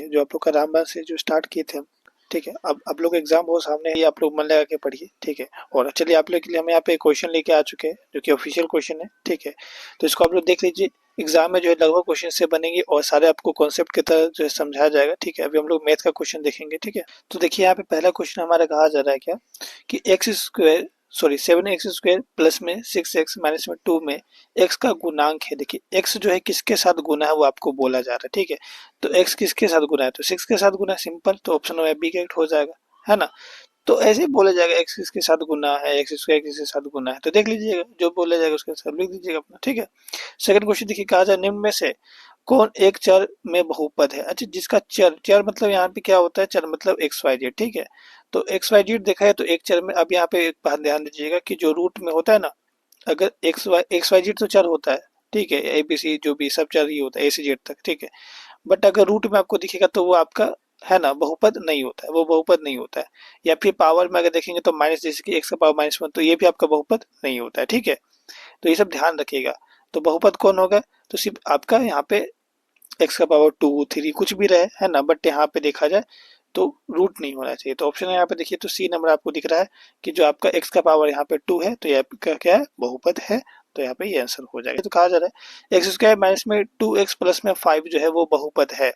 जो आप लोग का रामबाण से जो स्टार्ट किए थे हम, ठीक है। अब आप लोग एग्जाम हो सामने ही, आप लोग मन लगा के पढ़िए, ठीक है। और चलिए आप लोग के लिए हम यहाँ पे क्वेश्चन लेके आ चुके हैं जो कि ऑफिशियल क्वेश्चन है, ठीक है। तो इसको आप लोग देख लीजिए। एग्जाम में जो है लगभग क्वेश्चन से बनेंगे और सारे आपको कॉन्सेप्ट की तरह जो है समझाया जाएगा, ठीक है। अभी हम लोग मैथ का क्वेश्चन देखेंगे, ठीक है। तो देखिए यहाँ पे पहला क्वेश्चन हमारा कहा जा रहा है क्या कि x square sorry 7x² plus में 6x माइनस में 2 में x का गुणांक है। देखिए x जो है किसके साथ गुना है वो आपको बोला जा रहा है, ठीक है। तो x किसके साथ गुना है, तो 6 के साथ गुना है, सिंपल। तो ऑप्शन में बी करेक्ट हो जाएगा, है ना। तो ऐसे ही बोला जाएगा x किसके साथ गुना है, एक्स स्क्वायर किसके साथ गुना है, तो देख लीजिएगा जो बोला जाएगा उसके साथ लिख दीजिएगा अपना, ठीक है। सेकंड क्वेश्चन देखिए, कहा जाए निम्न में से कौन एक चर में बहुपद है। अच्छा, जिसका चर चर मतलब यहाँ पे क्या होता है, चर मतलब एक्स वाई जेड, ठीक है। तो एक्स वाई जेड देखा है तो एक चर में, अब यहाँ पे एक बात ध्यान दीजिएगा कि जो रूट में होता है ना, अगर एक्स वाई जेड तो चर होता है, ठीक है। ए बी सी जो भी सब चर ही होता है, ए से जेड तक, ठीक है। बट अगर रूट में आपको दिखेगा तो वो आपका है ना बहुपद नहीं होता है, वो बहुपद नहीं होता है। या फिर पावर में अगर देखेंगे तो माइनस, जैसे कि एक्स का पावर -1, तो ये भी आपका बहुपद नहीं होता है, ठीक है। तो ये सब ध्यान रखिएगा। तो बहुपद कौन होगा, तो सिर्फ आपका यहाँ पे एक्स का पावर 2 3 कुछ भी रहे, है ना। बट यहाँ पे देखा जाए तो रूट नहीं होना चाहिए। तो ऑप्शन यहाँ पे देखिए, तो सी नंबर आपको दिख रहा है कि जो आपका एक्स का पावर यहाँ पे 2 है, तो यह आपका क्या है, बहुपद है। तो यहाँ पे ये आंसर हो जाएगा। तो कहा जा रहा है एक्स स्क्वायर माइनस में 2x प्लस में 5 जो है वो बहुपद है।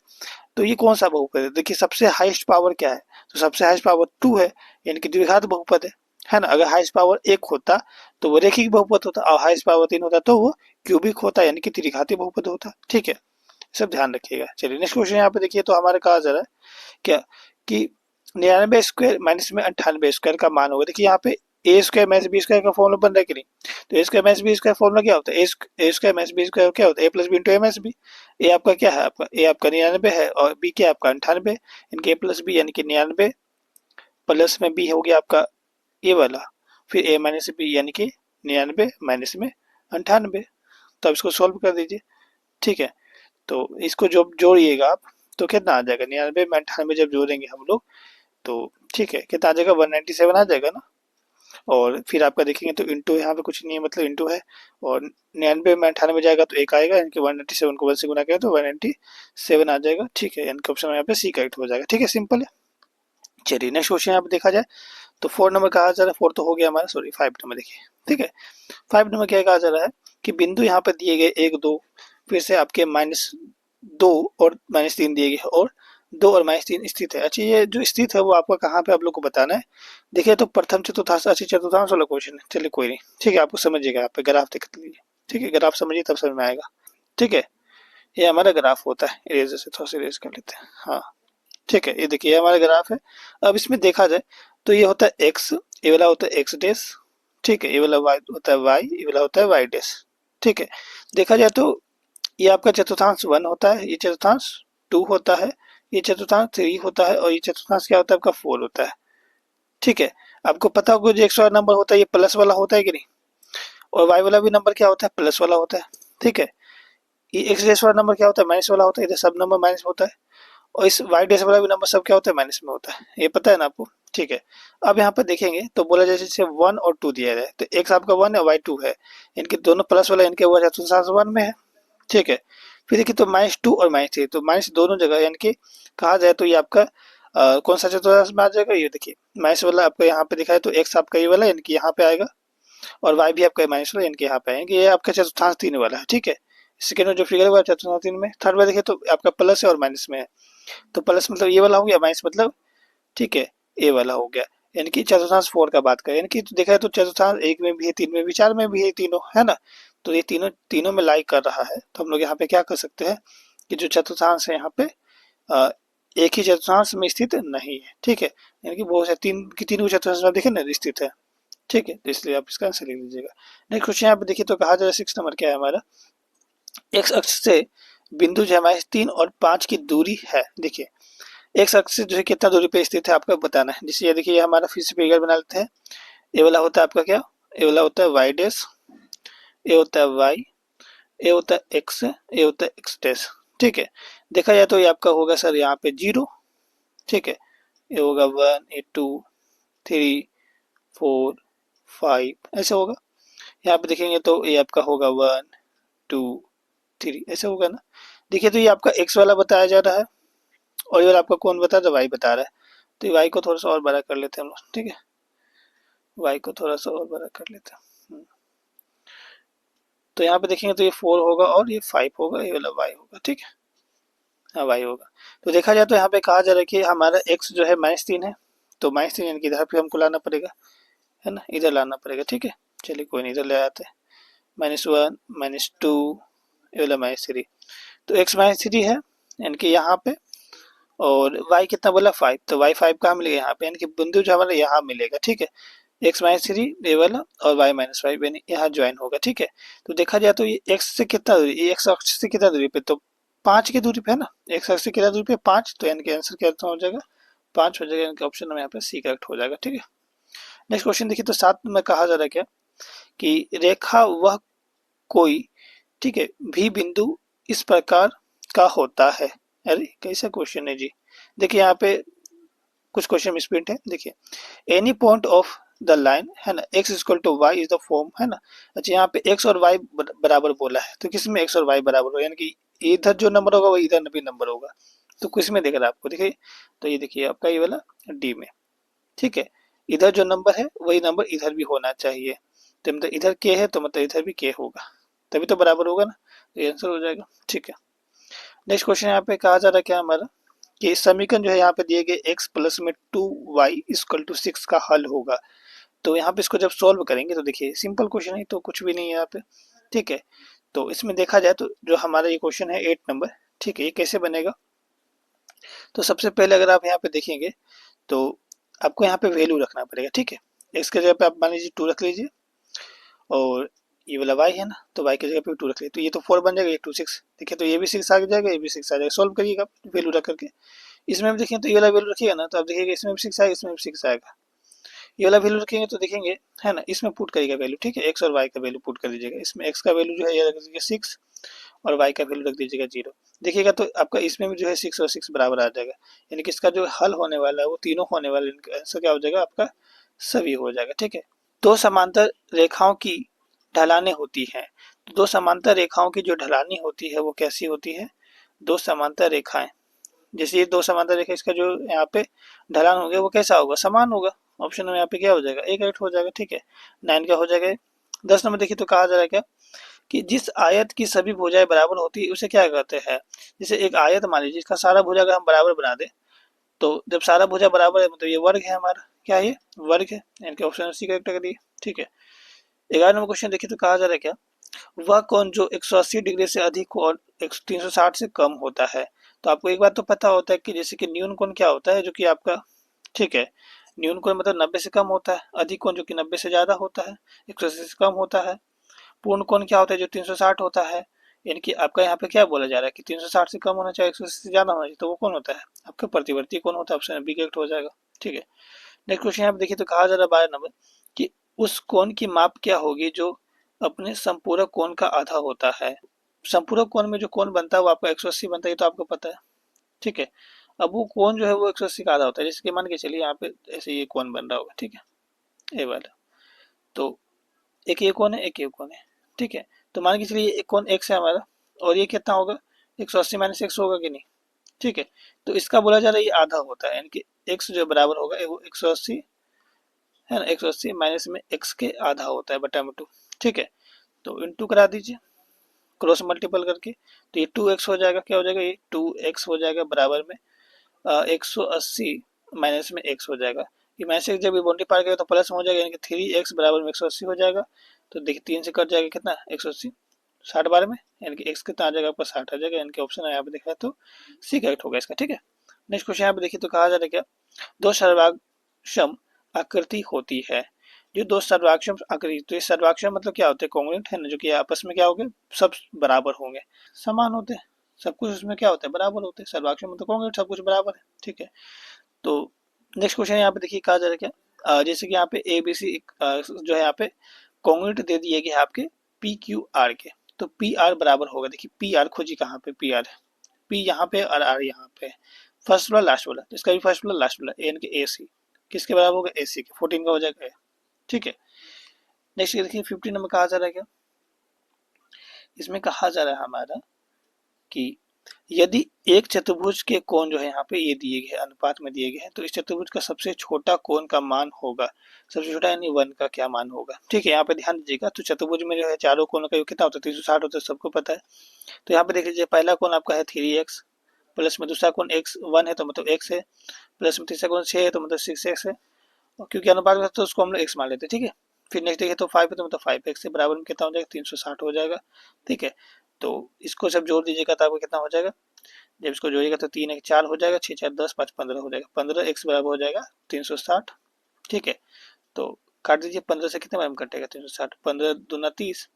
तो ये कौन सा बहुपद है, देखिए सबसे हाईएस्ट पावर क्या है, तो सबसे हाईएस्ट पावर 2 है, यानी कि द्विघात बहुपद है ना। अगर हाईएस्ट पावर 1 होता तो वो रैखिक बहुपद होता, और हाईएस्ट पावर 3 होता तो वो क्यूबिक होता, यानी कि त्रिघाती बहुपद होता, ठीक है। सब ध्यान रखिएगा। चलिए नेक्स्ट क्वेश्चन यहाँ पे देखिए, तो हमारे कहा जा रहा है क्या कि 99² माइनस में 98² का मान होगा। देखिए यहाँ पे A square minus B square का फॉर्मूला बन रहा है कि नहीं, तो A square minus B square formula क्या होता है, A square minus B square क्या होता है, A plus B into A minus B. A आपका क्या है, आपका ए आपका 99 है और बी क्या है आपका 98, इनके ए प्लस बी यानी कि 99 प्लस में बी हो गया आपका ए वाला, फिर ए माइनस बी यानी कि 99 माइनस में 98। तो अब इसको सॉल्व कर दीजिए, ठीक है। तो इसको जो जोड़िएगा आप, तो कितना आ जाएगा, 99 में 98 जब जोड़ेंगे हम लोग तो ठीक है, कितना आ जाएगा, 197 आ जाएगा ना। और फिर आपका देखेंगे तो इंटू यहाँ पे कुछ नहीं है, मतलब इंटू है, और 99 में 98 जाएगा तो एक आएगा, यानी कि 197 को 1 से गुना करें तो 197 आ जाएगा, ठीक है। यानी कि ऑप्शन यहाँ पे सी करेक्ट हो जाएगा, ठीक है, सिंपल है। चलिए नेक्स्ट क्वेश्चन यहाँ पे देखा जाए तो 4 नंबर कहा जा रहा है, 4 तो हो गया हमारा, सॉरी 5 नंबर देखिए, ठीक है। 5 नंबर क्या कहा जा रहा है कि बिंदु यहाँ पे दिए गए 1 2, फिर से आपके -2 और -3 दिए गए, और 2 और -3 स्थित है। अच्छा, ये जो स्थित है वो आपका कहाँ पे आप लोग को बताना है। देखिए तो प्रथम चतुर्थांश अच्छी चतुर्थांश वाला क्वेश्चन है, चलिए कोई नहीं, ठीक है। आपको समझिएगा, यहाँ पे ग्राफ देख लीजिए, ठीक है। ग्राफ समझिए तब समझ में आएगा, ठीक है। ये हमारा ग्राफ होता है, इरेजर से थोड़ा सा इरेज कर लेते हैं, हाँ ठीक है। ये देखिए ये हमारा ग्राफ है। अब इसमें देखा जाए तो ये होता है एक्स, ये वाला होता है एक्स डैश, ठीक है। ये वाला वाई होता है वाई, ये वाला होता है वाई डैश, ठीक है। देखा जाए तो ये आपका चतुर्थांश 1 होता है, ये चतुर्थांश 2 होता है, ये चतुर्थांश 3 होता है, और ये चतुर्थांश क्या होता है आपका 4 होता है, ठीक है। आपको पता होगा जो एक्स वाला नंबर होता है ये प्लस वाला होता है कि नहीं, और वाई वाला भी नंबर क्या होता है, प्लस वाला होता है, ठीक है। ये एक्स डैश वाला नंबर क्या होता है, माइनस वाला होता है, इधर सब नंबर माइनस होता है, और इस वाई डैश वाला भी नंबर सब क्या होता है, माइनस में होता है, ये पता है ना आपको, ठीक है। अब यहाँ पर देखेंगे तो बोला जैसे 1 और 2 दिया है, तो एक्स आपका 1 है, वाई 2 है, इनके दोनों प्लस वाला, इनके वो चतुर्थांश 1 में है, ठीक है। फिर देखिए तो -2 और -3, तो माइनस दोनों जगह, यानी कि कहा जाए तो ये आपका कौन सा चतुर्थांश में आ जाएगा, ये देखिए माइनस वाला आपका यहाँ पे दिखा है, तो एक्स आपका ये वाला यानी कि यहाँ पे आएगा, और वाई भी आपका माइनस वाला यानी कि यहाँ पे आएंगे, ये आपका चतुर्थांश 3 वाला है, ठीक है। सेकेंड में जो फिगर है चतुर्थांश 3 में, थर्ड में देखिए तो आपका प्लस है और माइनस में है, तो प्लस मतलब ये वाला हो गया, माइनस मतलब ठीक है ए वाला हो गया, यानी कि चतुर्थांश 4 का बात करें, यानी कि देखा है तो चतुर्थांश 1 में भी है, 3 में भी, 4 में भी है, तीनों है ना। तो ये तीनों तीनों में लाइक कर रहा है, तो हम लोग यहाँ पे क्या कर सकते हैं कि जो चतुर्थांश है यहाँ पे अ, एक ही चतुर्थांश में स्थित नहीं है, ठीक है। यानी कि बहुत से तीनों चतुर्थांश में देखे ना स्थित है, ठीक है। तो इसलिए आप इसका आंसर लिख लीजिएगा। नेक्स्ट क्वेश्चन यहाँ पे देखिए तो कहा जा रहा है 6 नंबर क्या है हमारा, एक्स अक्ष से बिंदु जो हमारे 3 और 5 की दूरी है। देखिए एक्स अक्ष से जो है कितना दूरी पे स्थित है आपको बताना है। जैसे ये देखिए ये हमारा फिर से फिगर बना लेते हैं। ये वाला होता है आपका क्या, ये वाला होता है वाई डैश, ये होता है वाई, ये होता है एक्स, ये होता है एक्स डैश, ठीक है। देखा जाए तो ये आपका होगा सर यहाँ पे 0, ठीक है। ये होगा 1 ये 2 3 4 5 ऐसे होगा। यहाँ पे देखेंगे तो ये आपका होगा 1 2 3 ऐसे होगा ना। देखिए तो ये आपका एक्स वाला बताया जा रहा है, और ये वाला आपका कौन बता रहा है, वाई बता रहा है। तो ये वाई को थोड़ा सा और बड़ा कर लेते हैं हम लोग, ठीक है, वाई को थोड़ा सा और बड़ा कर लेते हैं। तो यहाँ पे देखेंगे तो ये 4 होगा और ये 5 होगा, ये वाला वाई होगा, ठीक है, हाँ वाई होगा। तो देखा जाए तो यहाँ पे कहा जा रहा है कि हमारा एक्स जो है -3 है, तो -3 यानी कि इधर पे हमको लाना पड़ेगा, है ना, इधर लाना पड़ेगा, ठीक है। चलिए कोई नहीं, इधर ले आते हैं, -1 -2 ये वाला -3। तो एक्स -3 है यानी कि यहाँ पे, और y कितना बोला 5, तो y 5 कहाँ मिलेगा यहाँ पे, यानी कि बिंदु जो हमारा यहाँ मिलेगा, ठीक है। x -3 ये वाला और y -5 यानी यहाँ ज्वाइन होगा, ठीक है। तो देखा जाए तो ये x से कितना दूरी, ये x अक्ष से कितना दूरी पे, तो 5 की दूरी पे है ना, x अक्ष से कितना दूरी पे 5, तो यानी कि आंसर क्या हो जाएगा 5 हो जाएगा, यानी कि ऑप्शन में यहाँ पे सी करेक्ट हो जाएगा, ठीक है। नेक्स्ट क्वेश्चन देखिए, तो 7 में कहा जा रहा है क्या कि रेखा वह कोई, ठीक है, भी बिंदु इस प्रकार का होता है। अरे कैसा क्वेश्चन है जी, देखिए यहाँ पे कुछ क्वेश्चन मिसप्रिंट है, देखिए any point of the line, है ना, x equal to Y is the form, है ना। अच्छा यहाँ पे x और y बराबर बोला है, तो किस में x और y बराबर हो, यानी कि इधर जो नंबर होगा वो इधर भी नंबर होगा, तो किस में देख रहा है आपको, देखिए तो ये देखिए आपका ये वाला डी में, ठीक है। इधर जो नंबर है वही नंबर इधर भी होना चाहिए, तो मतलब इधर k है तो मतलब इधर भी k होगा, तभी तो बराबर होगा ना, तो ये आंसर हो जाएगा, ठीक है। नेक्स्ट क्वेश्चन यहाँ पे कहा जा रहा है क्या हमारा कि इस समीकरण जो है यहाँ पे दिए गए x प्लस में 2y इक्वल टू 6 का हल होगा। तो यहाँ पे इसको जब सॉल्व करेंगे तो देखिए सिंपल क्वेश्चन है, तो कुछ भी नहीं है यहाँ पे, ठीक है। तो इसमें देखा जाए तो जो हमारा ये क्वेश्चन है 8 नंबर, ठीक है, ये कैसे बनेगा। तो सबसे पहले अगर आप यहाँ पे देखेंगे तो आपको यहाँ पे वैल्यू रखना पड़ेगा, ठीक है। x के जगह पे आप मान लीजिए 2 रख लीजिए, और ये वाला y है ना, तो y की जगह पे 2 रख लीजिए, तो ये तो 4 बन जाएगा, ये 2 6, देखिए तो ये भी 6 आ जाएगा, ये भी 6 आ जाएगा, सॉल्व करिएगा वैल्यू रख करके। इसमें भी देखिए तो ये वाला वैल्यू रखिएगा ना, तो आप देखिएगा इसमें भी 6 आएगा, इसमें भी 6 आएगा, ये वाला वैल्यू रखेंगे तो देखेंगे, है ना, इसमें पुट करिएगा वैल्यू, ठीक है, x और y का वैल्यू पुट कर दीजिएगा, इसमें x का वैल्यू जो है ये रख दीजिएगा 6 और y का वैल्यू रख दीजिएगा 0, देखिएगा तो आपका इसमें भी जो है 6 और 6 बराबर आ जाएगा, यानी कि इसका जो हल होने वाला है वो तीनों होने वाले, इनका आंसर क्या हो जाएगा आपका सभी हो जाएगा, ठीक है। दो समांतर रेखाओं की ढलानें होती हैं, तो दो समांतर रेखाओं की जो ढलानी होती है वो कैसी होती है, दो समांतर रेखाएं, जैसे ये दो समांतर रेखा, इसका जो यहाँ पे ढलान हो गया वो कैसा होगा, समान होगा, ऑप्शन में यहाँ पे क्या हो जाएगा एक राइट हो जाएगा, ठीक है। 9 का हो जाएगा। 10 नंबर देखिए तो कहा जा रहा है क्या कि जिस आयत की सभी भुजाएं बराबर होती है उसे क्या कहते हैं। जैसे एक आयत मान लीजिए इसका सारा भुजा अगर हम बराबर बना दे, तो जब सारा भुजा बराबर है मतलब ये वर्ग है हमारा, क्या ये वर्ग है, यानी कि ऑप्शन सी करेक्ट कर दिए, ठीक है। 11 नंबर क्वेश्चन देखिए तो कहा जा रहा है क्या, वह कोण जो 180 डिग्री से अधिक और 360 से कम होता है। तो आपको एक बात तो पता होता है कि जैसे कि न्यून कोण क्या होता है, जो कि आपका, ठीक है, न्यून कोण मतलब 90 से कम होता है, अधिक कोण जो कि 90 से ज्यादा होता है, 180 से कम होता है। पूर्ण कोण क्या होता है, जो 360 होता है, यानी कि आपका यहाँ पे क्या बोला जा रहा है कि 360 से कम होना चाहिए, 180 से ज्यादा होना चाहिए, तो वो कौन होता है आपका प्रतिवर्ती कोण होता है, ऑप्शन बी करेक्ट हो जाएगा, ठीक है। नेक्स्ट क्वेश्चन यहाँ पे देखिए तो कहा जा रहा है 12 नंबर कि उस कोण की माप क्या होगी जो अपने संपूरक कोण का आधा होता है। संपूरक कोण में जो कोण बनता है वो आपका 180 बनता है, ये तो आपको पता है, ठीक है। अब वो कोण जो है वो 180 का आधा होता है, जैसे कि मान के चलिए यहाँ पे ऐसे ये कोण बन रहा होगा, ठीक है, ये वाला, तो एक ये कोण है, एक ये कोण है, ठीक है। तो मान के चलिए एक कोण x है हमारा, और ये कितना होगा 180 माइनस x होगा कि नहीं, ठीक है। तो इसका बोला जा रहा है ये आधा होता है, यानी कि x जो बराबर होगा वो 180 है ना, 180 माइनस में x के आधा होता है बटा में 2, ठीक है। तो इंटू करा दीजिए क्रॉस मल्टीपल करके, तो ये 2x हो जाएगा, क्या हो जाएगा ये 2x हो जाएगा बराबर में 180 माइनस में x हो जाएगा, ये माइनस x जब ये बाउंड्री पार करेगा तो प्लस में हो जाएगा, यानी कि 3x बराबर में 180 हो जाएगा। तो देखिए 3 से कट जाएगा कितना 180 60 बार में, यानी कि x कितना आ जाएगा आपका 60 आ जाएगा, यानी कि ऑप्शन यहाँ पे देखा है तो सी करेक्ट होगा इसका, ठीक है। नेक्स्ट क्वेश्चन यहाँ पे देखिए तो कहा जा रहा है क्या, दो सर्वाक्षम आकृति होती है, जो दो सर्वाक्षम आकृति, तो ये सर्वाक्षम मतलब क्या होता है कॉन्ग्रुएंट, है ना, जो कि आपस में क्या होंगे सब बराबर होंगे, समान होते हैं, सब कुछ उसमें क्या होता है बराबर होते हैं, सर्वाक्षम मतलब कॉन्ग्रुएंट सब कुछ बराबर है, ठीक है। तो नेक्स्ट क्वेश्चन यहाँ पे देखिए कहा जा रहा है क्या, जैसे कि यहाँ पे ए बी सी जो है यहाँ पे कॉन्ग्रुएंट दे दिए गए आपके पी क्यू आर के, तो पी आर बराबर होगा, देखिए पी आर खोजी कहाँ पे, पी आर पी यहाँ पे और आर यहाँ पे, फर्स्ट वाला लास्ट वाला, तो इसका भी फर्स्ट वाला लास्ट वाला यानी कि ए सी किसके बराबर होगा ए सी के, 14 का हो जाएगा, ठीक है। नेक्स्ट देखिए 15 नंबर कहा जा रहा है क्या, इसमें कहा जा रहा है हमारा कि यदि एक चतुर्भुज के कोण जो है यहाँ पे ये दिए गए अनुपात में दिए गए हैं, तो इस चतुर्भुज का सबसे छोटा कोण का मान होगा, सबसे छोटा यानी 1 का क्या मान होगा। ठीक है, यहाँ पे ध्यान दीजिएगा। तो चतुर्भुज में जो है चारों कोणों का योग कितना होता है, 360 होता है, सबको पता है। तो यहाँ पे देख लीजिए, पहला कोण आपका है 3x, प्लस में दूसरा कोण x 1 है तो मतलब x है, प्लस में तीसरा कोण 6 है तो मतलब 6x है, और क्योंकि अनुपात में तो उसको हम लोग x मान लेते हैं। ठीक है, फिर नेक्स्ट देखिए तो 5 है तो मतलब 5x से बराबर में कितना हो जाएगा, 360 हो जाएगा। ठीक है, तो इसको जब जोड़ दीजिएगा तो आपको कितना हो जाएगा, जब इसको जोड़िएगा तो 3 1 4 हो जाएगा, 6 4 10 5 15 हो जाएगा, 15x बराबर हो जाएगा 360। ठीक है, तो काट दीजिए, 15 से कितने बार में कटेगा 360, 15 दूना 30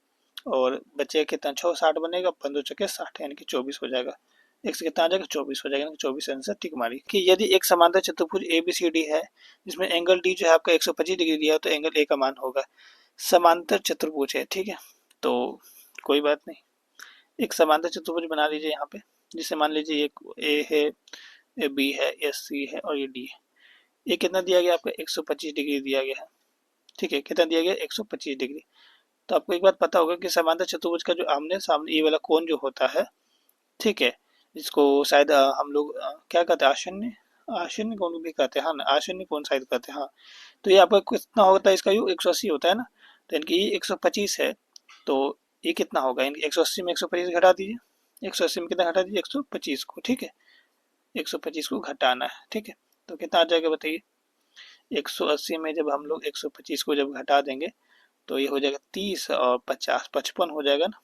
और बचेगा कितना 6 60 बनेगा, 15 चौके 60 यानी कि 24 हो जाएगा। x कितना आ जाएगा, 24 हो जाएगा, 24 आंसर टिक मारिए। कि यदि एक समांतर चतुर्भुज ABCD है जिसमें एंगल D जो है आपका 125 डिग्री दिया है, तो एंगल A का मान होगा। समांतर चतुर्भुज है, ठीक है, तो कोई बात नहीं, एक समांतर चतुर्भुज बना लीजिए यहाँ पे, जिसे मान लीजिए एक A है, ये B है, ये C है और ये D है। ये कितना दिया गया आपका 125 डिग्री दिया गया है। ठीक है, कितना दिया गया 125 डिग्री। तो आपको एक बात पता होगा कि समांतर चतुर्भुज का जो आमने सामने ये वाला कोण जो होता है, ठीक है, इसको शायद हम लोग क्या कहते हैं, आशन्य आशन्य कोण भी कहते हैं, हाँ आशन्य कोण शायद कहते हैं, हाँ। तो ये आपका कितना होता है, इसका योग 180 होता है ना, तो इनकी ये 125 है, तो ये कितना होगा, इनकी 180 में 125 घटा दीजिए, 180 में कितना घटा दीजिए 125 को। ठीक है, 125 को घटाना है। ठीक है, तो कितना आ जाएगा बताइए, 180 में जब हम लोग 125 को जब घटा देंगे तो ये हो जाएगा 30 और 50 55 हो जाएगा ना।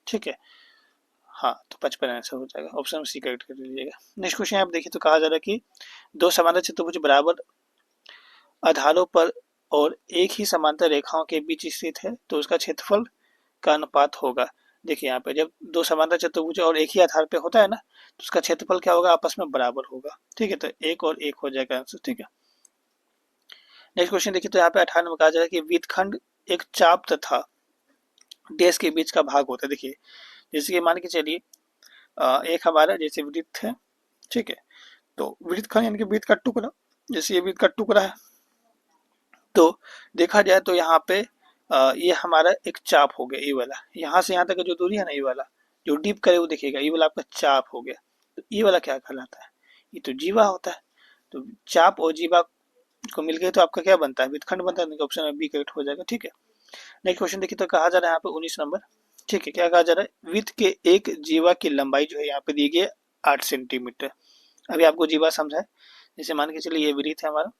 ठीक है, हाँ तो 55 आंसर हो जाएगा, ऑप्शन सी करेक्ट कर लीजिएगा। नेक्स्ट क्वेश्चन आप देखिए, तो कहा जा रहा है कि दो समांतर चतुर्भुज बराबर आधारों पर और एक ही समांतर रेखाओं के बीच स्थित है, तो उसका क्षेत्रफल का अनुपात होगा। देखिए यहाँ पे जब दो समांतर चतुर्भुज और एक ही आधार पे होता है ना, तो उसका क्षेत्रफल क्या होगा, आपस में बराबर होगा। ठीक है, तो एक और एक हो जाएगा आंसर। ठीक है, नेक्स्ट क्वेश्चन देखिए, तो यहाँ पे 18 में कहा जा रहा है कि वृत्तखंड एक चाप तथा डैश के बीच का भाग होता है। देखिए जैसे कि मान के चलिए एक हमारा जैसे वृत्त है, ठीक है, तो वृत्तखंड यानी कि वृत्त का टुकड़ा, जैसे ये वृत्त का टुकड़ा है, तो देखा जाए तो यहाँ पे ये हमारा एक चाप हो गया, ये वाला यहाँ से यहाँ तक जो दूरी है ना, ये वाला जो डीप करे वो देखिएगा, ये वाला आपका चाप हो गया। तो ये वाला क्या कहलाता है, ये तो जीवा होता है। तो चाप और जीवा को मिल गए तो आपका क्या बनता है, वृत्तखंड बनता है। ऑप्शन में बी करेक्ट हो जाएगा। ठीक है, नेक्स्ट क्वेश्चन देखिए, तो कहा जा रहा है यहाँ पे 19 नंबर। ठीक है, क्या कहा जा रहा है, वृत्त के एक जीवा की लंबाई जो है यहाँ पे दी गई है 8 सेंटीमीटर। अभी आपको जीवा समझा है, जैसे मान के चलिए ये वृत्त है हमारा,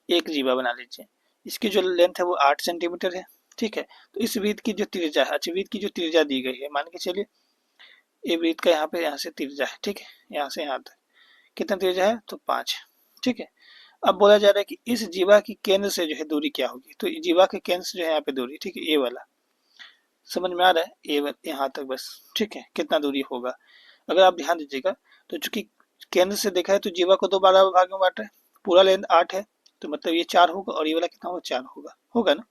एक जीवा बना लीजिए, इसकी जो लेंथ है वो 8 सेंटीमीटर है। ठीक है, तो इस वृत्त की जो त्रिज्या है, अच्छा वृत्त की जो त्रिज्या दी गई है, मान के चलिए ये वृत्त का यहाँ पे यहाँ से त्रिज्या है, ठीक है, यहाँ से यहाँ तक कितना त्रिज्या है, तो 5। ठीक है, अब बोला जा रहा है कि इस जीवा की केंद्र से जो है दूरी क्या होगी, तो जीवा के केंद्र से जो है यहाँ पे दूरी, ठीक है, ये वाला समझ में आ रहा है, ये यहाँ तक बस। ठीक है, कितना दूरी होगा, अगर आप ध्यान दीजिएगा तो चूंकि केंद्र से देखा है तो जीवा को दो बराबर भाग में बांट रहे हैं, पूरा लेंथ 8 है, तो मतलब ये 4 होगा और ये वाला कितना होगा, 4 होगा, होगा ना।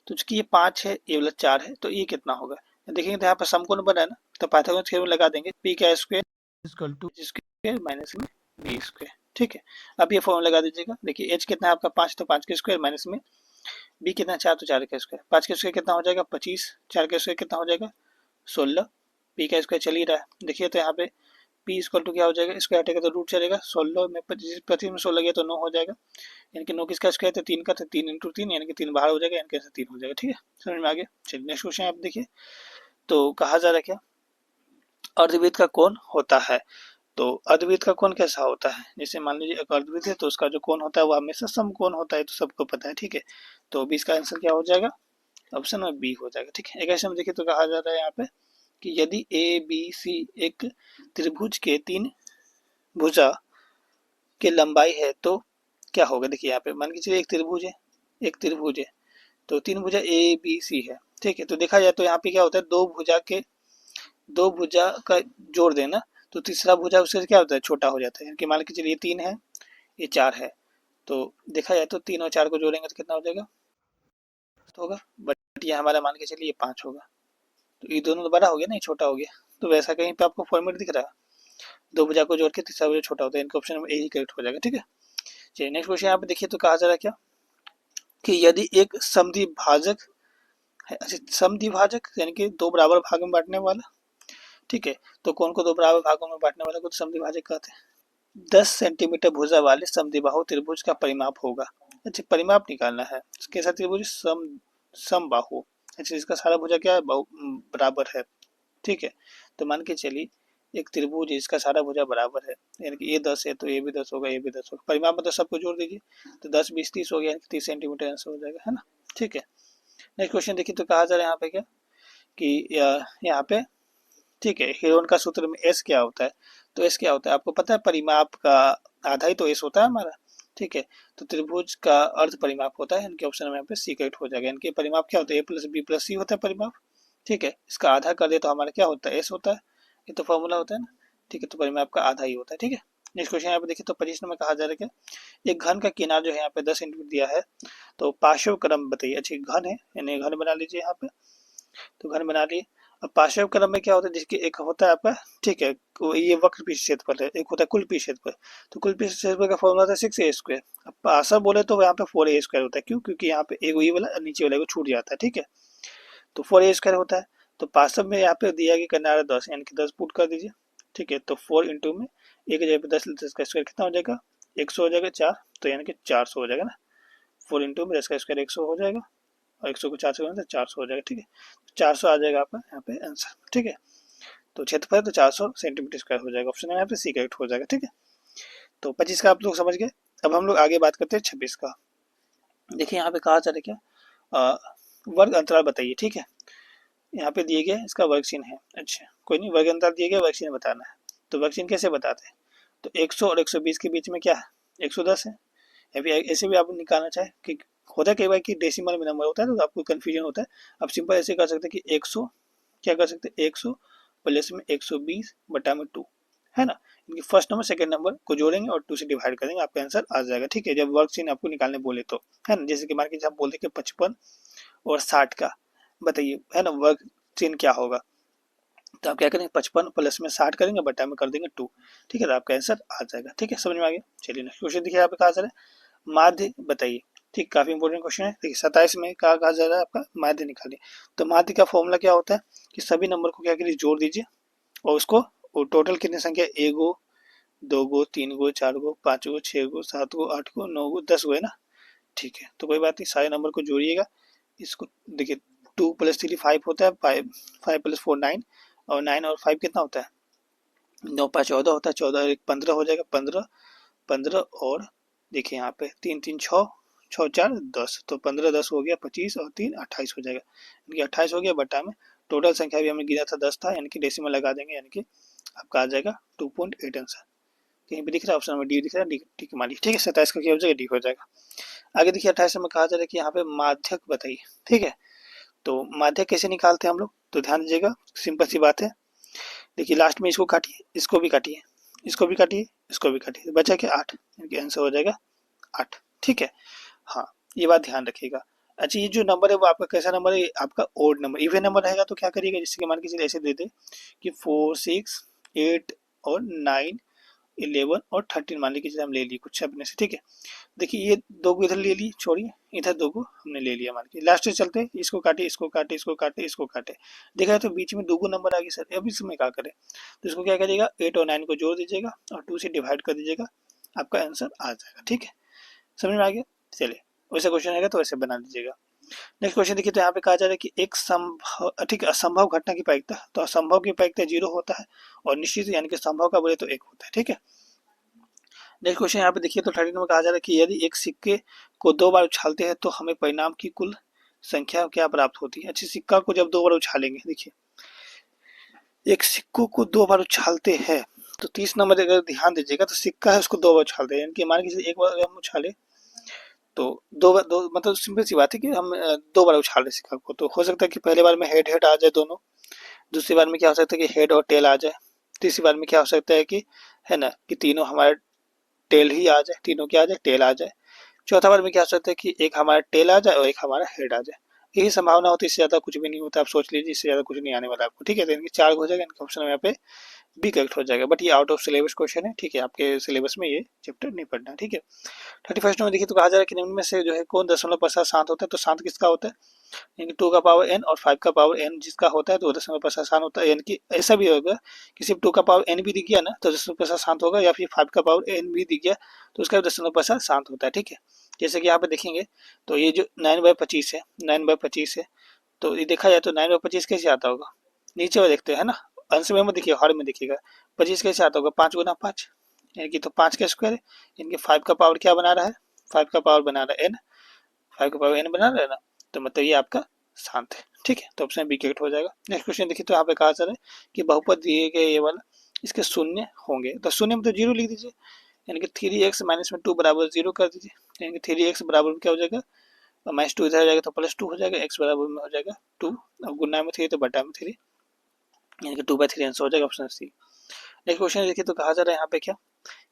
तो चूंकि ये 5 है, ये वाला 4 है, तो ये कितना होगा, देखेंगे तो यहाँ पर समकोण बना है ना, तो पाइथागोरस थ्योरम लगा देंगे, पी का square equal to square minus में बी स्क्वायर। ठीक है, अब ये फॉर्मूला लगा दीजिएगा। देखिए एच कितना है आपका 5, तो 5 के स्क्वायर माइनस में बी कितना 4, तो 4 का स्क्वायर, 5 का स्क्वायर कितना हो जाएगा 25, 4 का स्क्वायर कितना हो जाएगा 16, पी का स्क्वायर चल ही रहा है। देखिए तो यहाँ पे पी इक्वल टू क्या हो जाएगा, स्क्वायर हटेगा तो रूट चलेगा, 16 में 25 में 16 गया तो 9 हो जाएगा, यानी कि 9 किसका स्क्वायर, तो 3 का, तो 3 इंटू 3 यानी कि 3 बाहर हो जाएगा, यानी कि 3 हो जाएगा। ठीक है, समझ में आ गया। चलिए नेक्स्ट क्वेश्चन आप देखिए, तो कहा जा रहा है क्या, अर्धवृत्त का कोण होता है। तो अर्धवृत्त का कोण कैसा होता है, जैसे मान लीजिए एक अर्धवृत्त है तो उसका जो कोण होता है वो हमेशा समकोण होता है, तो सबको पता है। ठीक है, तो 20 का आंसर क्या हो जाएगा, ऑप्शन में बी हो जाएगा। ठीक है, एक ऐसे में देखिए तो कहा जा रहा है यहाँ पे कि यदि ए बी सी एक त्रिभुज के 3 भुजा की लंबाई है तो क्या होगा। देखिए यहाँ पे मान के चलिए एक त्रिभुज है, एक त्रिभुज है, तो 3 भुजा ए बी सी है। ठीक है, तो देखा जाए तो यहाँ पे क्या होता है, दो भुजा का जोड़ देना, तो तीसरा भुजा उससे क्या होता है, छोटा हो जाता है। कि मान के चलिए 3 है, ये 4 है, तो देखा जाए तो 3 और 4 को जोड़ेंगे तो कितना हो जाएगा, तो होगा, बट ये हमारा मान के चलिए ये 5 होगा, तो ये दोनों तो बड़ा हो गया ना, ये छोटा हो गया। तो वैसा कहीं पे आपको फॉर्मेट दिख रहा है, दो भुजा को जोड़ के तीसरा भुजा छोटा होता है, इनका ऑप्शन में यही करेक्ट हो जाएगा। ठीक है, चलिए नेक्स्ट क्वेश्चन यहाँ पे देखिए, तो कहा जा रहा है क्या कि यदि एक समद्विभाजक है, अच्छा समद्विभाजक यानी कि दो बराबर भाग में बांटने वाला ठीक है। तो कोण को दो बराबर भागों में बांटने वाले को तो समद्विभाजक कहते हैं। 10 सेंटीमीटर भुजा वाले समद्विबाहु त्रिभुज का परिमाप होगा। अच्छा, परिमाप निकालना है। कैसा त्रिभुज? समबाहु। अच्छा, इसका सारा भुजा क्या है? बराबर है। ठीक है। तो मान के चलिए एक त्रिभुज है, इसका सारा भुजा बराबर है, यानी कि ये 10 है तो ये भी 10 होगा, ये भी 10 होगा। परिमाप मतलब सबको जोड़ दीजिए, तो 10 20 30 हो गया, यानी कि 30 सेंटीमीटर आंसर हो जाएगा, है ना। ठीक है। नेक्स्ट क्वेश्चन देखिए, तो कहा जा रहा है यहाँ पे क्या कि यहाँ पे, ठीक है, हेरोन का सूत्र में एस क्या होता है? तो एस क्या होता है आपको पता है? परिमाप का आधा ही तो एस होता है हमारा। ठीक है। तो त्रिभुज का अर्ध परिमाप होता है, इनके ऑप्शन में यहाँ पे सी करेक्ट हो जाएगा। इनके परिमाप क्या होता है? ए प्लस बी प्लस सी होता है परिमाप। ठीक है। इसका आधा कर दे तो हमारा क्या होता है? एस होता है। ये तो फॉर्मूला होता है ना। ठीक है। तो परिमाप का आधा ही होता है। ठीक है। नेक्स्ट क्वेश्चन यहाँ पे देखिए, तो 25 में कहा जा रहा है क्या, एक घन का किनार जो है यहाँ पे 10 सेंटीमीटर दिया है, तो पार्श्व क्रम बताइए। अच्छी घन है, यानी घन बना लीजिए यहाँ पे। तो घन बना लिए। अब पार्श्व क्रम में क्या होता है? जिसकी एक होता है आपका, ठीक है, ये वक्र पीछ क्षेत्रफल है, एक होता है कुल पीछ क्षेत्रफल। तो कुल पीछ क्षेत्रफल का फॉर्मूला होता है 6a²। अब पार्श्व बोले तो यहाँ पे 4a² होता है। क्यों? क्योंकि यहाँ पे एक ये वाला नीचे वाले को छूट जाता है। ठीक है। तो 4a² होता है। तो पार्श्व में यहाँ पे दिया गया किनारा 10, यानी कि 10 पुट कर दीजिए। ठीक है। तो 4 इंटू में एक जगह पे 10 का स्क्वायर कितना हो जाएगा? 100 हो जाएगा, 4, तो यानी कि 400 हो जाएगा ना। 4 इंटू में 10 का स्क्वायर 100 हो जाएगा, और 100 को 4 से गुणा तो 400 हो जाएगा। ठीक है। 400 आ जाएगा आपका यहाँ पे आंसर। ठीक है। तो क्षेत्रफल तो 400 सेंटीमीटर स्क्वायर हो जाएगा। ऑप्शन यहाँ पे सी करेक्ट हो जाएगा। ठीक है। तो 25 का आप लोग समझ गए। अब हम लोग आगे बात करते हैं 26 का। देखिए यहाँ पे कहा जा रहा है क्या, वर्ग अंतराल बताइए। ठीक है। यहाँ पे दिए गए इसका वर्ग चिन्ह है। अच्छा, कोई नहीं, वर्ग अंतराल दिए गए, वर्ग चिन्ह बताना है। तो वर्ग चिन्ह कैसे बताते हैं? तो 100 और 120 के बीच में क्या है? 110 है। या फिर ऐसे भी आप निकालना चाहे कि होता है कई बार कि डेसिमल में नंबर होता है तो आपको कंफ्यूजन होता है। आप सिंपल ऐसे कर सकते हैं कि 100 क्या कर सकते हैं, 100 प्लस में 120 बटा में 2, है ना। इनकी फर्स्ट नंबर सेकंड नंबर को जोड़ेंगे और 2 से डिवाइड करेंगे, आपका आंसर आ जाएगा। ठीक है। जब वर्ग चिन्ह आपको निकालने बोले तो, है ना। जैसे कि मान के आप बोलते कि 55 और 60 का बताइए, है ना, वर्ग चिन्ह क्या होगा? तो आप क्या करेंगे, 55 प्लस में 60 करेंगे, बटा में कर देंगे 2। ठीक है। तो आपका आंसर आ जाएगा। ठीक है, समझ में आ गया। चलिए नेक्स्ट क्वेश्चन देखिए, यहाँ पे कहा जा रहा है माध्य बताइए। ठीक, काफी इंपोर्टेंट क्वेश्चन है। देखिए 27 में कहा जा रहा है आपका माध्य निकालिए। तो माध्य का फॉर्मूला क्या होता है कि सभी नंबर को क्या करिए, जोड़ दीजिए, और उसको टोटल कितनी संख्या, 1 गो 2 गो 3 गो 4 गो 5 गो 6 गो 7 गो 8 गो 9 गो 10 गो, है ना। ठीक है। तो कोई बात नहीं, सारे नंबर को जोड़िएगा। इसको देखिए 2 प्लस 3 5 होता है, 5 प्लस 4 9, और 9 और 5 कितना होता है? 9 5 14 होता है, 14 और 1 15 हो जाएगा, 15 15 और देखिए यहाँ पे 3 3 6 6 4 10, तो 15 10 हो गया 25 और 3 28 हो जाएगा, यानी कि 28 हो गया। बटा में टोटल संख्या भी हमने गिना था 10 था, यानी कि डेसिमल लगा देंगे, यानी कि आपका आ जाएगा 2.8 आंसर। कहीं पे दिख रहा है ऑप्शन में डी दिख रहा है, डी ठीक है मानिए। ठीक है, 27 का क्या हो जाएगा, डी हो जाएगा। आगे देखिए 28 में कहा जा रहा है कि यहाँ पे माध्यक बताइए। ठीक है। तो माध्यक कैसे निकालते हैं हम लोग, तो ध्यान दीजिएगा, सिंपल सी बात है। देखिए लास्ट में इसको काटिए, इसको भी काटिए, इसको भी काटिए, इसको भी काटिए, बचा क्या 8, यानी आंसर हो जाएगा 8। ठीक है। हाँ, ये बात ध्यान रखिएगा। अच्छा, ये जो नंबर है वो आपका कैसा नंबर है, आपका ओड नंबर। इवन नंबर रहेगा तो क्या करिएगा, जैसे कि मान के चलिए ऐसे दे दे कि 4 6 8 और 9 11 और 13 मान लीजिए हम ले लिए कुछ अपने से। ठीक है। देखिए ये 2 को इधर ले ली, छोड़िए, इधर 2 को हमने ले लिया, मान के लास्ट से चलते, इसको काटे इसको काटे इसको काटे इसको काटे, देखा तो बीच में 2 को नंबर आ गया सर। अब इसमें क्या करें, तो इसको क्या करिएगा, 8 और 9 को जोड़ दीजिएगा और 2 से डिवाइड कर दीजिएगा, आपका आंसर आ जाएगा। ठीक है, समझ में आ गया। चलिए वैसे क्वेश्चन आएगा तो वैसे बना लीजिएगा। नेक्स्ट क्वेश्चन देखिए, तो यहाँ पे कहा जा रहा है कि एक संभव, ठीक है, असंभव घटना की प्रायिकता, तो असंभव की प्रायिकता 0 होता है, और निश्चित यानी कि संभव का बोले तो 1 होता है। ठीक है। नेक्स्ट क्वेश्चन यहाँ पे देखिए, तो 13 में कहा जा रहा है कि यदि एक सिक्के को 2 बार उछालते हैं तो हमें परिणाम की कुल संख्या क्या प्राप्त होती है। अच्छी, सिक्का को जब 2 बार उछालेंगे, देखिए एक सिक्कों को 2 बार उछालते हैं, तो 30 नंबर अगर ध्यान दीजिएगा, तो सिक्का है उसको 2 बार उछालते हैं, यानी कि मान लीजिए एक बार अगर हम उछाले तो 2 बार, 2 मतलब सिंपल सी बात है कि हम 2 बार उछाल रहे सिक्का को, तो हो सकता है कि पहले बार में हेड हेड आ जाए दोनों, दूसरी बार में क्या हो सकता है कि हेड और टेल आ जाए, तीसरी बार में क्या हो सकता है कि, है ना, कि तीनों हमारे टेल ही आ जाए, तीनों क्या आ जाए, टेल आ जाए। चौथा बार में क्या हो सकता है कि एक हमारा टेल आ जाए और एक हमारा हेड आ जाए। यही संभावना होती है, इससे ज्यादा कुछ भी नहीं होता, आप सोच लीजिए, इससे ज्यादा कुछ नहीं आने वाला आपको। ठीक है, तो इनके 4 हो जाएगा, इनके ऑप्शन में यहाँ पे बी करेक्ट हो जाएगा। बट ये आउट ऑफ सिलेबस क्वेश्चन है, ठीक है, आपके सिलेबस में ये चैप्टर नहीं पढ़ना, ठीक है। 31 में देखिए तो कहा जा रहा है कि निम्न में से जो है कौन दशमलव पश्चात शांत होता है, तो शांत किसका होता है, यानी 2 का पावर n और 5 का पावर n जिसका होता है तो दशमलव पश्चात शांत होता है। यानी कि ऐसा भी होगा कि सिर्फ 2 का पावर n भी दिख गया ना तो दशमलव पश्चात शांत होगा, या फिर 5 का पावर n भी दिख गया तो उसका दशमलव पश्चात शांत होता है, ठीक है। जैसे कि यहाँ पे देखेंगे तो ये जो 9/25 है, 9/25 है, तो ये देखा जाए तो 9/25 कैसे आता होगा, नीचे में देखते हैं ना, अंश में देखिए, हर में देखिएगा 25 कैसे आता होगा, 5 गुना 5, यानी कि तो 5 का स्क्वायर है, यानी कि 5 का पावर क्या बना रहा है, 5 का पावर बना रहा है n, 5 का पावर n बना रहा है ना, तो मतलब ये आपका शांत है, ठीक है। तो ऑप्शन बी करेक्ट हो जाएगा। नेक्स्ट क्वेश्चन देखिए तो यहाँ पे कहा जा रहा है कि बहुपद दिए गए ये वाला इसके शून्य होंगे, तो शून्य में तो जीरो लिख दीजिए, यानी कि 3x माइनस में 2 बराबर जीरो कर दीजिए, यानी कि 3x बराबर क्या हो जाएगा, माइनस 2 इधर आ जाएगा तो प्लस 2 हो जाएगा, x बराबर में हो जाएगा 2, अब गुना में 3 तो बटा में 3, यानी कि 2/3 आंसर हो जाएगा ऑप्शन सी। नेक्स्ट क्वेश्चन देखिए तो कहा जा रहा है यहाँ पे क्या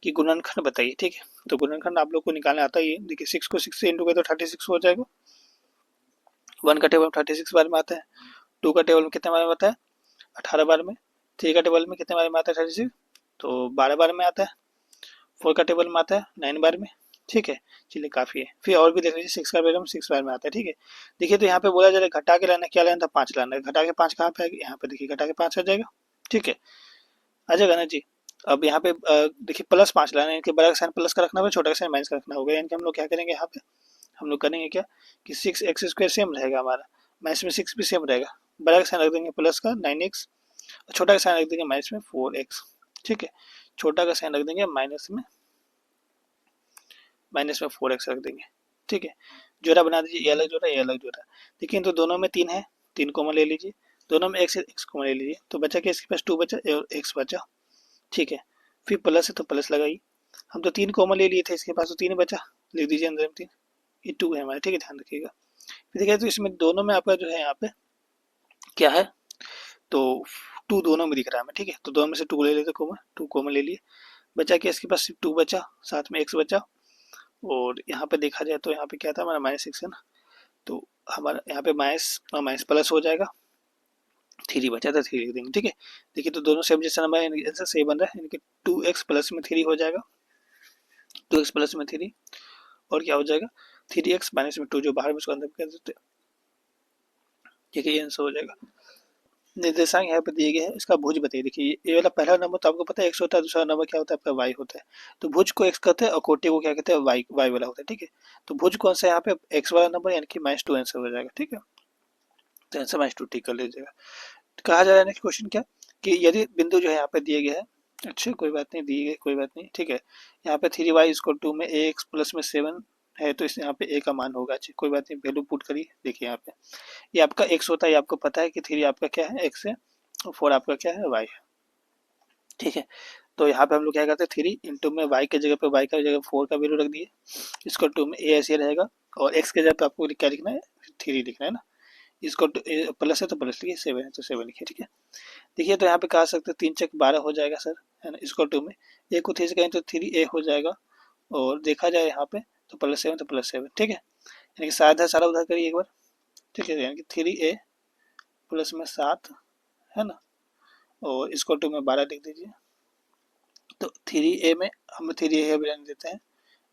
कि गुणनखंड बताइए, ठीक है। तो गुणनखंड आप लोग को निकालना आता है, देखिए 6 को 6 से इंटू करें तो 36 हो जाएगा, 1 का टेबल 36 बार में आता है, 2 का टेबल में कितने बार में आता है 18 बार में, 3 का टेबल में कितने बार में आता है 36 तो 12 बार में आता है, 4 का टेबल में आता है 9 बार में, ठीक है। चलिए काफ़ी है, फिर और भी देख लीजिए 6 का टेबल में 6 बार में आता है, ठीक है। देखिए तो यहाँ पे बोला जा रहा है घटा के लाना, क्या लाना था 5 लाना है, घटा के 5 कहाँ पे आएगा, यहाँ पे देखिए घटा के 5 आ जाएगा, ठीक है, आ जाएगा ना जी। अब यहाँ पे देखिए प्लस 5 लाना है, इनके बड़ा का साइन प्लस का रखना होगा, छोटा का साइन माइनस का रखना होगा, यानी कि हम लोग क्या करेंगे यहाँ पे, हम लोग करेंगे क्या कि 6x² सेम रहेगा हमारा, माइनस में 6 भी सेम रहेगा, बड़ा का साइन रख देंगे प्लस का 9x, और छोटा का साइन रख देंगे माइनस में 4x, ठीक है। छोटा का साइन रख देंगे माइनस में 4x रख देंगे, ठीक है। जोड़ा बना दीजिए, ये अलग जोड़ा ये अलग जोड़ा, देखिए तो दोनों में 3 है, 3 कॉमन ले लीजिए, दोनों में x कॉमन ले लीजिए, तो बचा क्या इसके पास 2 बचा और x बचा, ठीक है। फिर प्लस है तो प्लस लगाइए, हम तो 3 कॉमन ले लिए थे, इसके पास तो 3 बचा, लिख दीजिए अंदर में 3, ये 2 है हमारा, ठीक है, ध्यान रखिएगा। फिर देखिए तो इसमें दोनों में आपका जो है यहाँ पे क्या है, तो 2 दोनों में दिख रहा है हमें, ठीक है, तो दोनों में से 2 ले लेते कॉमन, 2 कॉमन ले लिए, बचा क्या इसके पास सिर्फ 2 बचा, साथ में x बचा, और यहाँ पे देखा जाए तो यहाँ पे क्या था हमारा -6 है ना, तो हमारा यहाँ पे माइनस माइनस प्लस हो जाएगा, 3 बचा था 3 लिख देंगे, ठीक है। देखिए तो दोनों सेम जैसा नंबर है, आंसर सही बन रहा है, यानी कि 2x प्लस में 3 हो जाएगा, 2x प्लस में 3, और क्या हो जाएगा 3x माइनस में 2 जो बाहर में उसको अंदर कर देते हैं, ठीक है, ये आंसर हो जाएगा। निर्देशांक यहाँ पे दिए गए हैं, इसका भुज बताइए। देखिए ये वाला पहला नंबर तो आपको पता है x होता है, दूसरा नंबर क्या होता है आपका y होता है, तो भुज को x कहते हैं और कोटि को क्या कहते हैं y वाला होता है, ठीक है। तो भुज कौन सा है यहाँ पे x वाला नंबर, यानी कि -2 आंसर हो जाएगा, ठीक है, तो आंसर -2 ठीक कर लीजिएगा। कहा जा रहा है नेक्स्ट क्वेश्चन क्या कि यदि बिंदु जो है यहाँ पे दिए गए हैं, अच्छा कोई बात नहीं, दिए गए कोई बात नहीं, ठीक है, यहाँ पे 3y = में ax प्लस में 7 है, तो इस यहाँ पे a का मान होगा, अच्छा कोई बात नहीं, वैल्यू पुट करिए। देखिए यहाँ पे ये आपका x होता है, ये आपको पता है कि 3 आपका क्या है x है और 4 आपका क्या है y है, ठीक है। तो यहाँ पे हम लोग क्या करते हैं 3 इंटू में y के जगह पे y का जगह 4 का वैल्यू रख दिए, इसको 2 में a ऐसे रहेगा, और x के जगह पे आपको क्या लिखना है 3 लिखना है ना, इसको प्लस है तो प्लस लिखिए, 7 है तो 7 लिखिए, ठीक है। देखिए तो यहाँ पे कह सकते हैं 3 चक 12 हो जाएगा सर, है ना, इसको 2 में a को 3 से कहें तो 3a हो जाएगा, और देखा जाए यहाँ पे तो +7 तो +7, ठीक है, यानी कि शायद है सारा उधर करिए एक बार, ठीक है, यानी कि 3a प्लस में 7 है ना, और इसको 2 में 12 लिख दीजिए, तो 3a में हम 3a रहने देते हैं,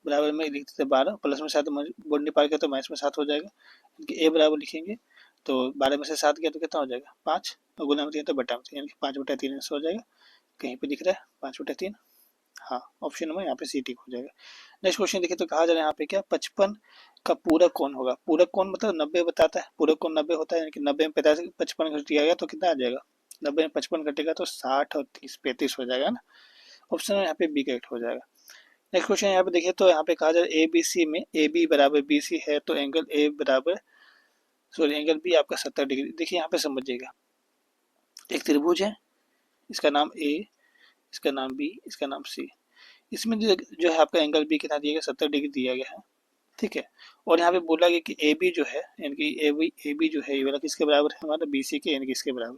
बराबर में लिख देते हैं 12, प्लस में 7 बोर्ड नहीं पार किया तो माइनस में 7 हो जाएगा, यानी a बराबर लिखेंगे तो 12 में से 7 गया तो कितना हो जाएगा 5, और गुना में 3 तो बटा में 3, यानी कि 5/3 आंसर हो जाएगा, कहीं पे दिख रहा है 5/3, हाँ ऑप्शन नंबर यहाँ पे सी टिक हो जाएगा। नेक्स्ट क्वेश्चन देखिए तो कहा जा रहा है यहाँ पे क्या 55 का पूरक कौन होगा, पूरक कौन मतलब 90 बताता है, पूरक कौन 90 होता है, यानी कि 90 में 55 घट दिया गया तो कितना आ जाएगा, 90 में 55 घटेगा तो 60 और 30 35 हो जाएगा ना, ऑप्शन यहाँ पे बी करेक्ट हो जाएगा। नेक्स्ट क्वेश्चन यहाँ पे देखिए तो यहाँ पे कहा जा रहा है ए बी सी में ए बी बराबर बी सी है, तो एंगल ए बराबर एंगल बी आपका 70 डिग्री। देखिए यहाँ पे समझिएगा, एक त्रिभुज है, इसका नाम ए, इसका नाम बी, इसका नाम सी, इसमें जो है आपका एंगल बी कितना दिया गया 70 डिग्री दिया गया है, ठीक है। और यहाँ पे बोला गया कि ए बी जो है, यानी कि ए बी जो है ये वाला किसके बराबर है हमारा बी सी के, यानी कि इसके बराबर,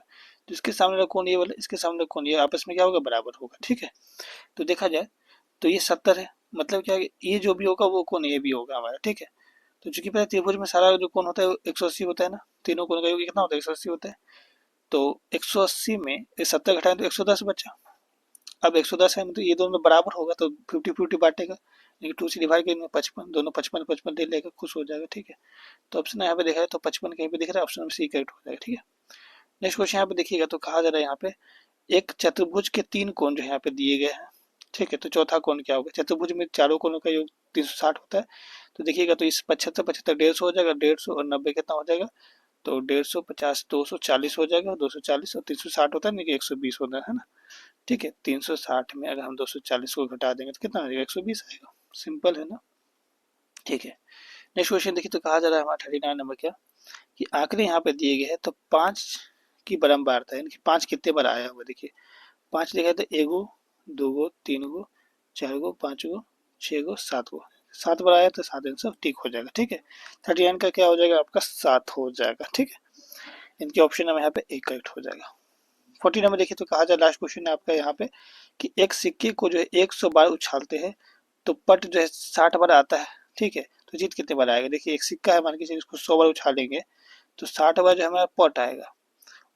तो इसके सामने वाला कौन ये वाला, इसके सामने वाला कौन, ये आपस में क्या होगा बराबर होगा, ठीक है। तो देखा जाए तो ये 70 है, मतलब क्या ये जो भी होगा वो कौन ये भी होगा हमारा, ठीक है। तो चूंकि पहले त्रिभुज में सारा जो कोण होता है 180 होता है ना, तीनों कोण का योग कितना होता है 180 होता है, तो 180 में 70 घटाएं तो 110 बचा, अब 110 है, मतलब ये दोनों बराबर होगा तो 50-50 बांटेगा, लेकिन 2 से डिवाइड करेंगे 55, दोनों 55-55 ले लेगा, खुश हो जाएगा। ठीक है, तो ऑप्शन यहाँ पे देखा है तो 55 कहीं पे दिख रहा है, ऑप्शन सी करेक्ट हो जाएगा। ठीक है, नेक्स्ट क्वेश्चन यहाँ पे देखिएगा तो कहा जा रहा है यहाँ पे एक चतुर्भुज के 3 कोण जो यहाँ पे दिए गए हैं। ठीक है, तो चौथा कोण क्या होगा? चतुर्भुज में चारों कोणों का योग 360 होता है। तो देखिएगा तो इस 75 75 150 हो जाएगा, 150 और 90 कितना हो जाएगा? तो 150 50 240 हो जाएगा, 240 और 360 होता है ना कि 120 होता है ना। ठीक है, 360 में अगर हम 240 को घटा देंगे तो कितना आ जाएगा? 120 आएगा। सिंपल है ना। ठीक है, नेक्स्ट क्वेश्चन देखिए तो कहा जा रहा है हमारा 39 नंबर क्या कि आंकड़े यहाँ पे दिए गए हैं तो 5 की बारंबारता यानी कि 5 कितने बार आया हुआ? देखिए 5 लिखा है तो एगो, दूगो, तीन गो, चार गो, पाँच गो, छः गो, सात गो, 7 बार आया तो 7 आंसर टिक हो जाएगा। ठीक है, 39 का क्या हो जाएगा? आपका 7 हो जाएगा। ठीक है, इनके ऑप्शन में यहाँ पे एक करेक्ट हो जाएगा। 40 नंबर देखिए तो कहा जाए लास्ट क्वेश्चन है आपका यहाँ पे कि एक सिक्के को जो है 100 बार उछालते हैं तो पट जो है 60 बार आता है। ठीक है, तो जीत कितने बार आएगा? देखिए एक सिक्का है, मान के चलिए इसको 100 बार उछालेंगे तो 60 बार जो हमारा पट आएगा,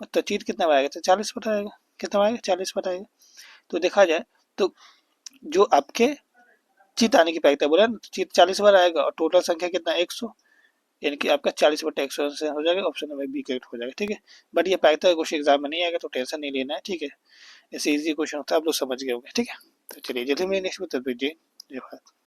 और तो जीत कितना बार आएगा? तो 40 बार आएगा। कितना आएगा? 40 बार आएगा। तो देखा जाए तो जो आपके चित आने की प्रायिकता बोला ना, चित 40 बार आएगा और टोटल संख्या कितना? 100, यानी कि आपका 40/100 से हो जाएगा, ऑप्शन नंबर बी करेक्ट हो जाएगा। ठीक है, बट ये प्रायिकता क्वेश्चन एग्जाम में नहीं आएगा तो टेंशन नहीं लेना है। ठीक है, ऐसे इजी क्वेश्चन होता है, आप लोग समझ गए होंगे। ठीक है, तो चलिए जल्दी मिलेंगे नेक्स्ट में, तब तक जय भारत।